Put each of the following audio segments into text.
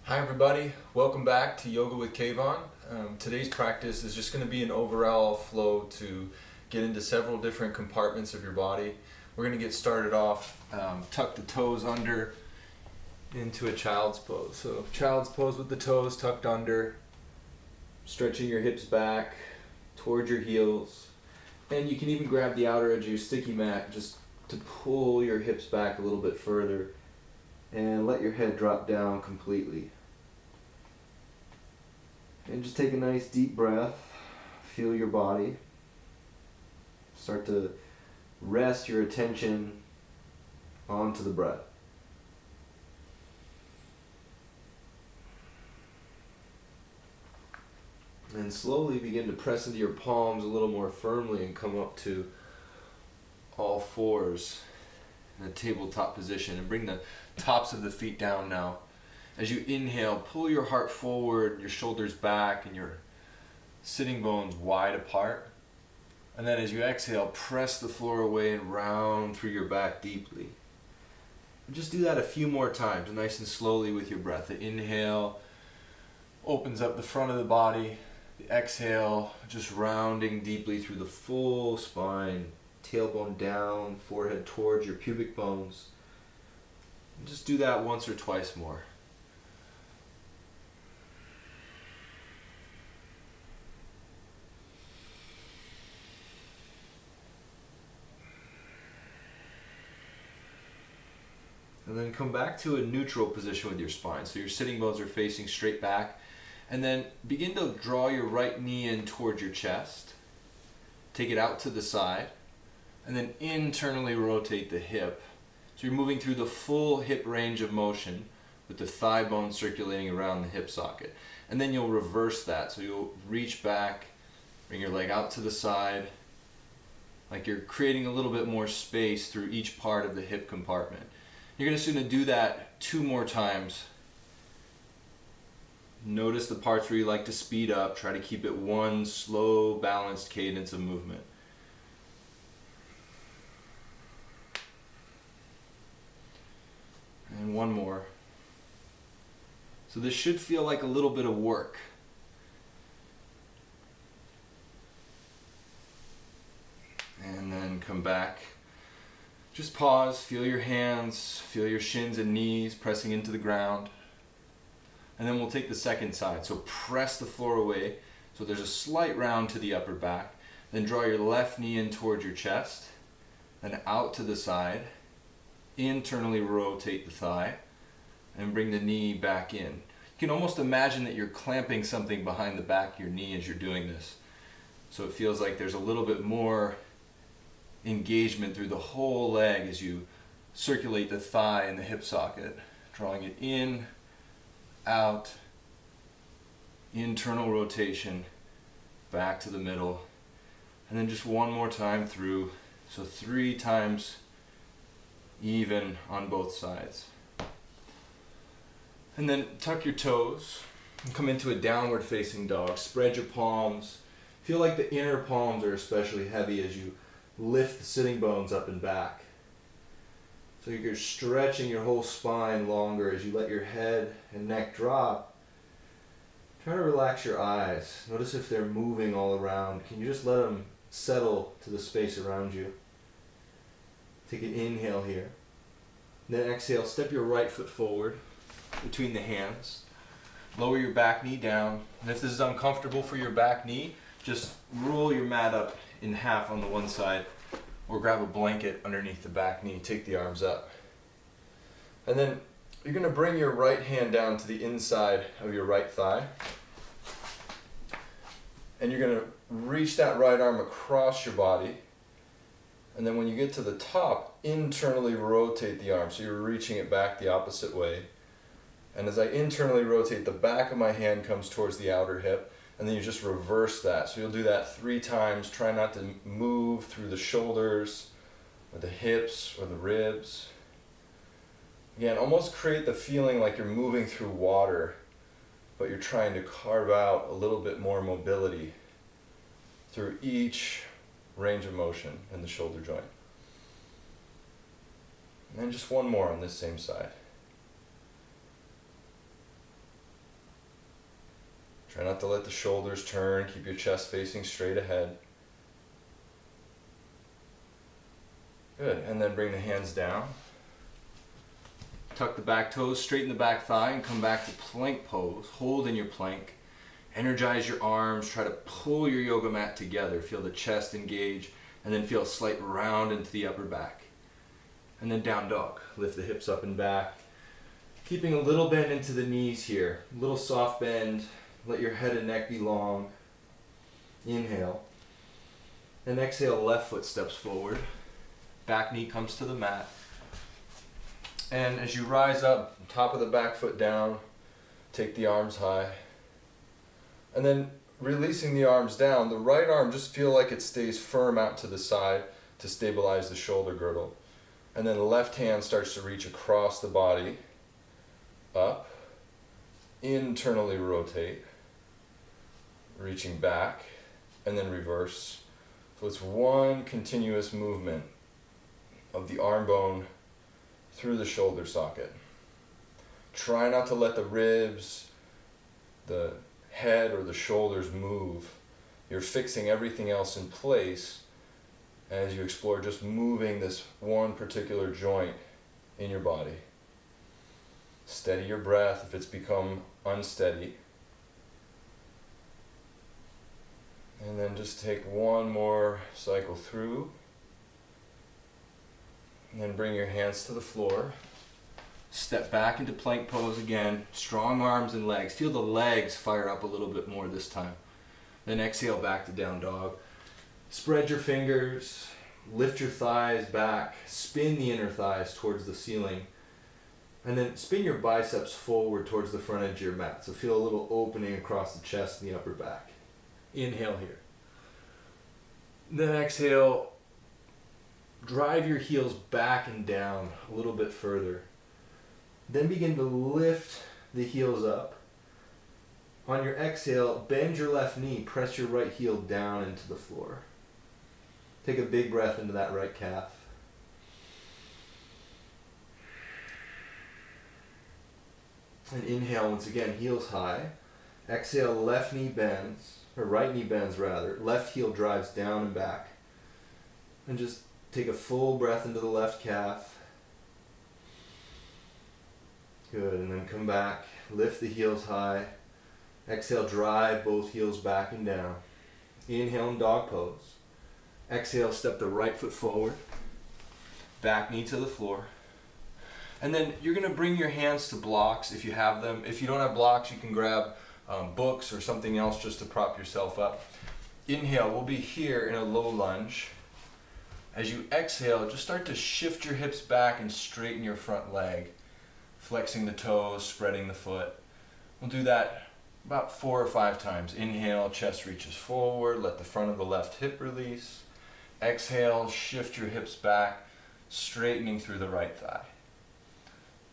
Hi everybody, welcome back to Yoga with Kayvon. Today's practice is just going to be an overall flow to get into several different compartments of your body. We're going to get started off, tuck the toes under into a child's pose. So child's pose with the toes tucked under, stretching your hips back towards your heels. And you can even grab the outer edge of your sticky mat just to pull your hips back a little bit further and let your head drop down completely. And just take a nice deep breath, feel your body. Start to rest your attention onto the breath. And slowly begin to press into your palms a little more firmly and come up to all fours in a tabletop position, and bring the tops of the feet down now. As you inhale, pull your heart forward, your shoulders back, and your sitting bones wide apart. And then as you exhale, press the floor away and round through your back deeply. And just do that a few more times, nice and slowly with your breath. The inhale opens up the front of the body. The exhale, just rounding deeply through the full spine, tailbone down, forehead towards your pubic bones. And just do that once or twice more. And then come back to a neutral position with your spine. So your sitting bones are facing straight back. And then begin to draw your right knee in towards your chest. Take it out to the side. And then internally rotate the hip. So you're moving through the full hip range of motion with the thigh bone circulating around the hip socket. And then you'll reverse that. So you'll reach back, bring your leg out to the side, like you're creating a little bit more space through each part of the hip compartment. You're just going to do that 2 more times. Notice the parts where you like to speed up. Try to keep it one slow, balanced cadence of movement. And one more. So this should feel like a little bit of work. And then come back. Just pause, feel your hands, feel your shins and knees pressing into the ground. And then we'll take the second side. So press the floor away. So there's a slight round to the upper back. Then draw your left knee in towards your chest. Then out to the side. Internally rotate the thigh. And bring the knee back in. You can almost imagine that you're clamping something behind the back of your knee as you're doing this. So it feels like there's a little bit more engagement through the whole leg as you circulate the thigh and the hip socket, drawing it in, out, internal rotation, back to the middle, and then just one more time through. So 3 times even on both sides. And then tuck your toes and come into a downward facing dog. Spread your palms. Feel like the inner palms are especially heavy as you lift the sitting bones up and back. So you're stretching your whole spine longer as you let your head and neck drop. Try to relax your eyes. Notice if they're moving all around. Can you just let them settle to the space around you? Take an inhale here. Then exhale, step your right foot forward between the hands. Lower your back knee down. And if this is uncomfortable for your back knee, just roll your mat up in half on the one side, or grab a blanket underneath the back knee. Take the arms up. And then you're going to bring your right hand down to the inside of your right thigh. And you're going to reach that right arm across your body. And then when you get to the top, internally rotate the arm. So you're reaching it back the opposite way. And as I internally rotate, the back of my hand comes towards the outer hip. And then you just reverse that. So you'll do that 3 times. Try not to move through the shoulders or the hips or the ribs. Again, almost create the feeling like you're moving through water, but you're trying to carve out a little bit more mobility through each range of motion in the shoulder joint. And then just one more on this same side. Try not to let the shoulders turn. Keep your chest facing straight ahead. Good. And then bring the hands down. Tuck the back toes, straighten the back thigh, and come back to plank pose. Hold in your plank. Energize your arms. Try to pull your yoga mat together. Feel the chest engage, and then feel a slight round into the upper back. And then down dog. Lift the hips up and back. Keeping a little bend into the knees here. A little soft bend. Let your head and neck be long. Inhale. And exhale, left foot steps forward. Back knee comes to the mat. And as you rise up, top of the back foot down, take the arms high. And then releasing the arms down, the right arm just feel like it stays firm out to the side to stabilize the shoulder girdle. And then the left hand starts to reach across the body, up, internally rotate, reaching back, and then reverse. So it's one continuous movement of the arm bone through the shoulder socket. Try not to let the ribs, the head, or the shoulders move. You're fixing everything else in place as you explore just moving this one particular joint in your body. Steady your breath if it's become unsteady. And then just take one more cycle through. And then bring your hands to the floor. Step back into plank pose again. Strong arms and legs. Feel the legs fire up a little bit more this time. Then exhale back to down dog. Spread your fingers. Lift your thighs back. Spin the inner thighs towards the ceiling. And then spin your biceps forward towards the front edge of your mat. So feel a little opening across the chest and the upper back. Inhale here. Then exhale. Drive your heels back and down a little bit further. Then begin to lift the heels up. On your exhale, bend your left knee, press your right heel down into the floor. Take a big breath into that right calf. And inhale once again, heels high. Exhale, left knee bends, or right knee bends rather. Left heel drives down and back. And just take a full breath into the left calf. Good, and then come back. Lift the heels high. Exhale, drive both heels back and down. Inhale in dog pose. Exhale, step the right foot forward. Back knee to the floor. And then you're going to bring your hands to blocks if you have them. If you don't have blocks, you can grab books or something else just to prop yourself up. Inhale, we'll be here in a low lunge. As you exhale, just start to shift your hips back and straighten your front leg. Flexing the toes, spreading the foot. We'll do that about 4 or 5 times. Inhale, chest reaches forward, let the front of the left hip release. Exhale, shift your hips back, straightening through the right thigh.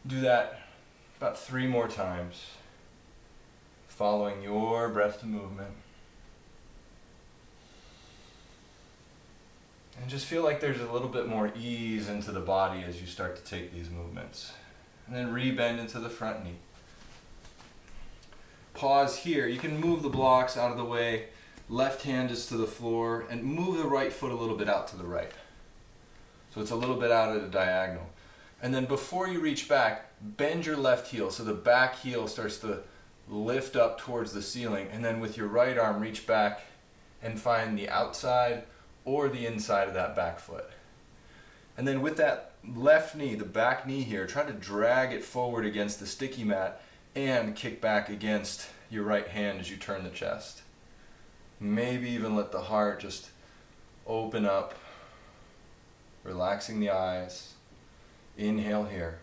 Do that about 3 more times, following your breath to movement. And just feel like there's a little bit more ease into the body as you start to take these movements. And then rebend into the front knee. Pause here. You can move the blocks out of the way. Left hand is to the floor, and move the right foot a little bit out to the right. So it's a little bit out at a diagonal. And then before you reach back, bend your left heel so the back heel starts to lift up towards the ceiling. And then with your right arm, reach back and find the outside or the inside of that back foot. And then with that left knee, the back knee here, try to drag it forward against the sticky mat and kick back against your right hand as you turn the chest. Maybe even let the heart just open up, relaxing the eyes. Inhale here.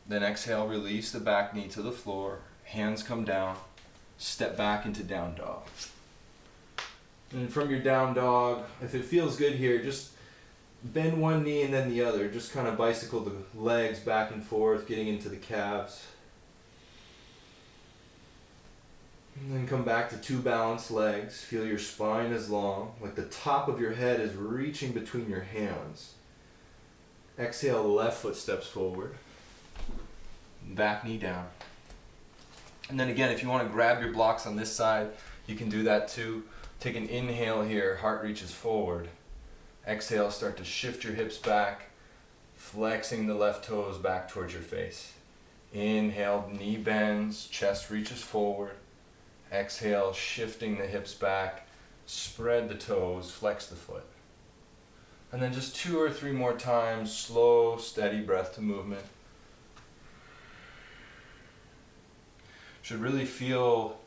Then exhale, release the back knee to the floor. Hands come down. Step back into down dog. And from your down dog, if it feels good here, just bend one knee and then the other. Just kind of bicycle the legs back and forth, getting into the calves. And then come back to 2 balanced legs. Feel your spine is long, like the top of your head is reaching between your hands. Exhale, left foot steps forward. Back knee down. And then again, if you want to grab your blocks on this side, you can do that too. Take an inhale here, heart reaches forward. Exhale, start to shift your hips back, flexing the left toes back towards your face. Inhale, knee bends, chest reaches forward. Exhale, shifting the hips back, spread the toes, flex the foot. And then just 2 or 3 more times, slow, steady breath to movement. Should really feel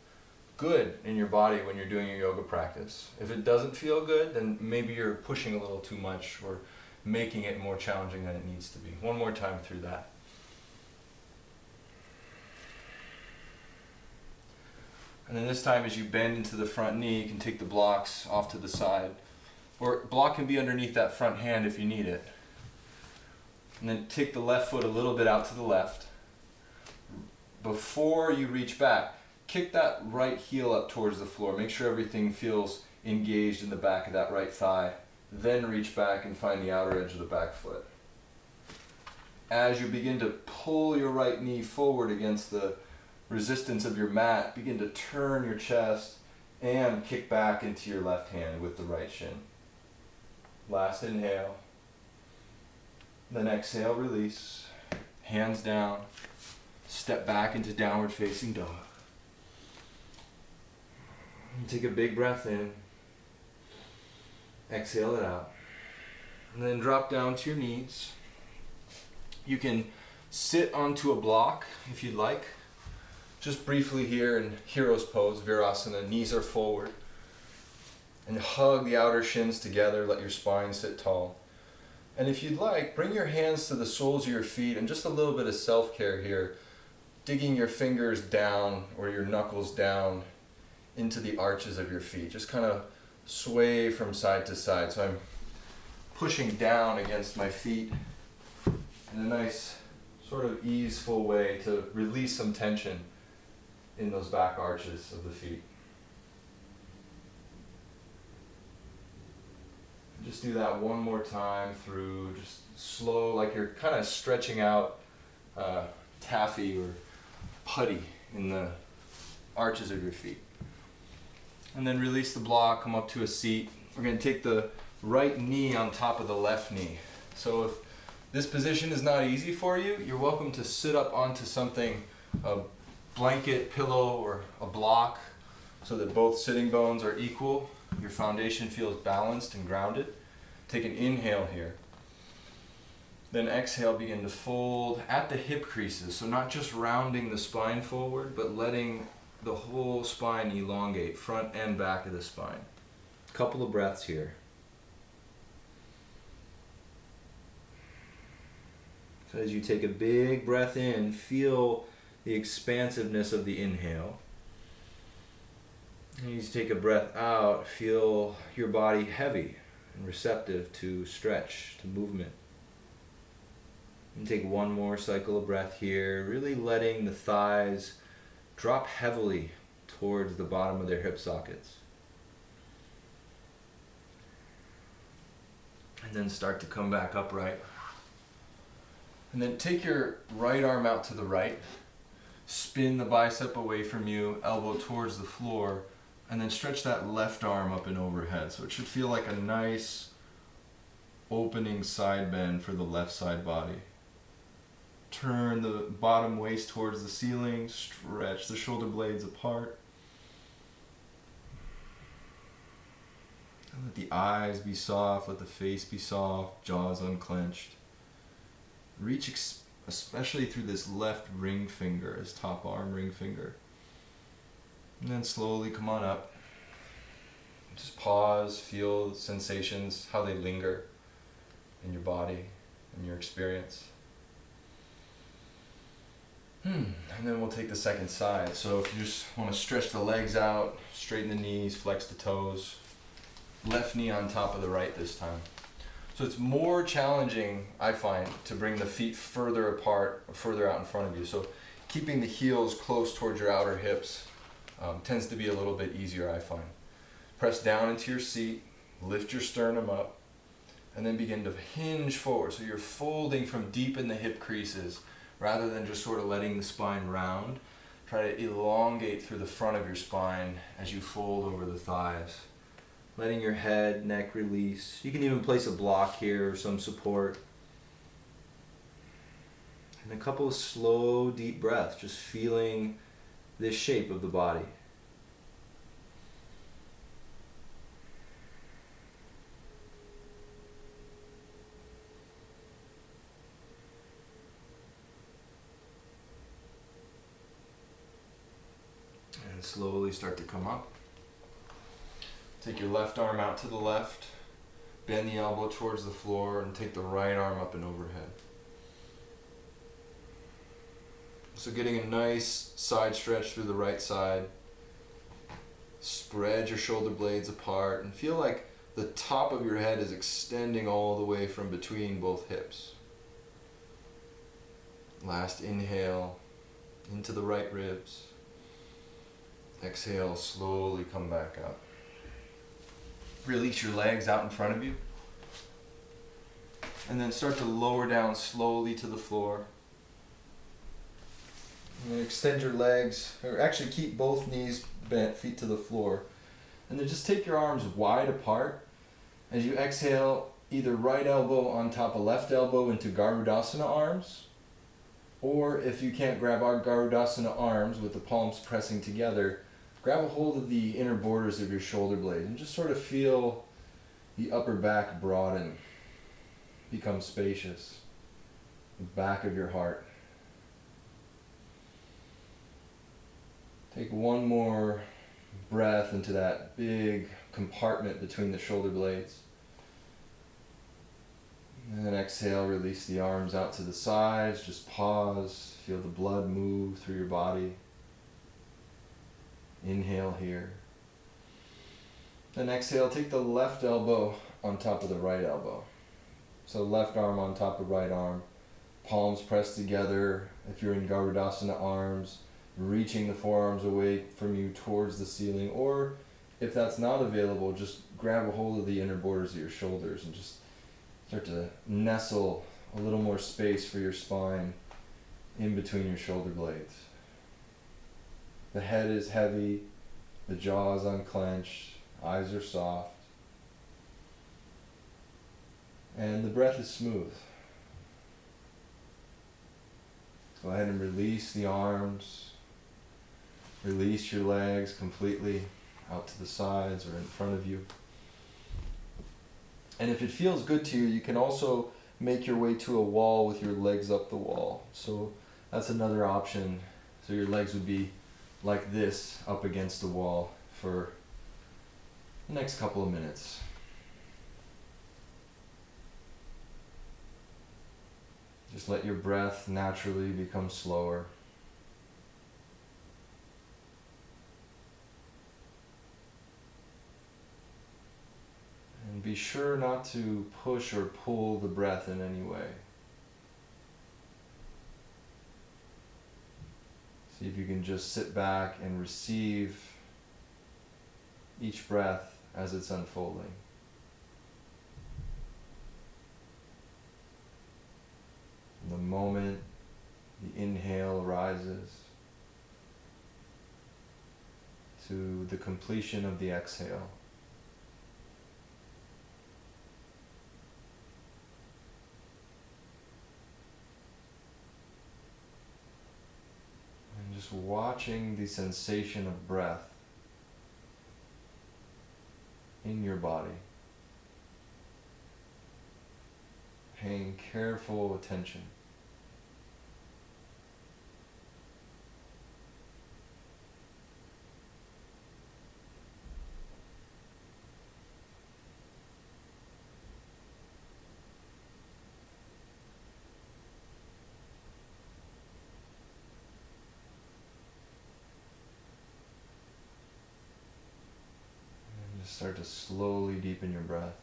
good in your body when you're doing your yoga practice. If it doesn't feel good, then maybe you're pushing a little too much or making it more challenging than it needs to be. One more time through that. And then this time as you bend into the front knee, you can take the blocks off to the side. Or block can be underneath that front hand if you need it. And then take the left foot a little bit out to the left. Before you reach back, kick that right heel up towards the floor. Make sure everything feels engaged in the back of that right thigh. Then reach back and find the outer edge of the back foot. As you begin to pull your right knee forward against the resistance of your mat, begin to turn your chest and kick back into your left hand with the right shin. Last inhale. Then exhale, release. Hands down. Step back into downward facing dog. And take a big breath in. Exhale it out. And then drop down to your knees. You can sit onto a block if you'd like. Just briefly here in hero's pose, virasana, knees are forward. And hug the outer shins together, let your spine sit tall. And if you'd like, bring your hands to the soles of your feet and just a little bit of self-care here, digging your fingers down or your knuckles down into the arches of your feet. Just kind of sway from side to side. So I'm pushing down against my feet in a nice sort of easeful way to release some tension in those back arches of the feet. Just do that one more time through, just slow, like you're kind of stretching out taffy or putty in the arches of your feet. And then release the block, come up to a seat. We're going to take the right knee on top of the left knee. So if this position is not easy for you, you're welcome to sit up onto something, a blanket, pillow, or a block, so that both sitting bones are equal. Your foundation feels balanced and grounded. Take an inhale here. Then exhale, begin to fold at the hip creases. So not just rounding the spine forward, but letting the whole spine elongate, front and back of the spine. Couple of breaths here. So as you take a big breath in, feel the expansiveness of the inhale. And as you take a breath out, feel your body heavy and receptive to stretch, to movement. And take one more cycle of breath here, really letting the thighs drop heavily towards the bottom of their hip sockets. And then start to come back upright. And then take your right arm out to the right, spin the bicep away from you, elbow towards the floor, and then stretch that left arm up and overhead. So it should feel like a nice opening side bend for the left side body. Turn the bottom waist towards the ceiling, stretch the shoulder blades apart. And let the eyes be soft, let the face be soft, jaws unclenched. Reach especially through this left ring finger, this top arm ring finger. And then slowly come on up. Just pause, feel the sensations, how they linger in your body and your experience. And then we'll take the second side. So if you just want to stretch the legs out, straighten the knees, flex the toes. Left knee on top of the right this time. So it's more challenging, I find, to bring the feet further apart, or further out in front of you. So keeping the heels close towards your outer hips tends to be a little bit easier, I find. Press down into your seat, lift your sternum up, and then begin to hinge forward. So you're folding from deep in the hip creases rather than just sort of letting the spine round. Try to elongate through the front of your spine as you fold over the thighs. Letting your head, neck release. You can even place a block here or some support. And a couple of slow, deep breaths, just feeling this shape of the body. And slowly start to come up. Take your left arm out to the left, bend the elbow towards the floor, and take the right arm up and overhead. So getting a nice side stretch through the right side. Spread your shoulder blades apart and feel like the top of your head is extending all the way from between both hips. Last inhale into the right ribs. Exhale, slowly come back up. Release your legs out in front of you. And then start to lower down slowly to the floor. And extend your legs, or actually keep both knees bent, feet to the floor. And then just take your arms wide apart. As you exhale, either right elbow on top of left elbow into Garudasana arms. Or if you can't grab our Garudasana arms with the palms pressing together, grab a hold of the inner borders of your shoulder blade and just sort of feel the upper back broaden, become spacious, the back of your heart. Take one more breath into that big compartment between the shoulder blades. And then exhale, release the arms out to the sides, just pause, feel the blood move through your body. Inhale here. Then exhale, take the left elbow on top of the right elbow. So left arm on top of right arm, palms pressed together. If you're in Garudasana arms, reaching the forearms away from you towards the ceiling, or if that's not available, just grab a hold of the inner borders of your shoulders and just start to nestle a little more space for your spine in between your shoulder blades. The head is heavy, the jaw is unclenched, eyes are soft, and the breath is smooth. Go ahead and release the arms, release your legs completely out to the sides or in front of you. And if it feels good to you, you can also make your way to a wall with your legs up the wall. So that's another option. So your legs would be like this up against the wall for the next couple of minutes. Just let your breath naturally become slower. And be sure not to push or pull the breath in any way. See if you can just sit back and receive each breath as it's unfolding. The moment the inhale rises to the completion of the exhale. And just watching the sensation of breath in your body. Paying careful attention. And just start to slowly deepen your breath.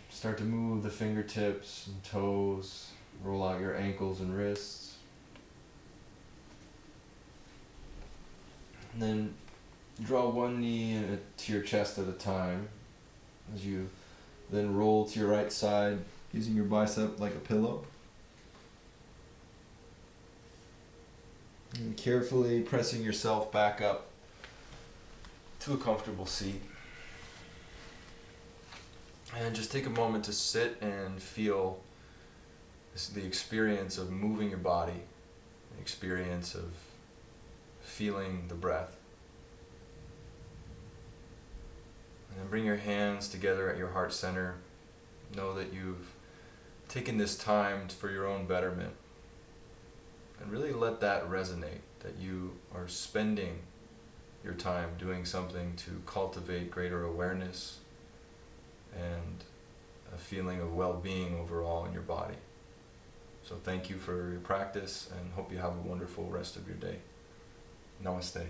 Start to move the fingertips and toes, roll out your ankles and wrists. And then draw one knee to your chest at a time as you Then roll to your right side using your bicep like a pillow. And carefully pressing yourself back up to a comfortable seat. And just take a moment to sit and feel the experience of moving your body, the experience of feeling the breath. And then bring your hands together at your heart center. Know that you've taken this time for your own betterment. And really let that resonate, that you are spending your time doing something to cultivate greater awareness and a feeling of well-being overall in your body. So thank you for your practice and hope you have a wonderful rest of your day. Namaste.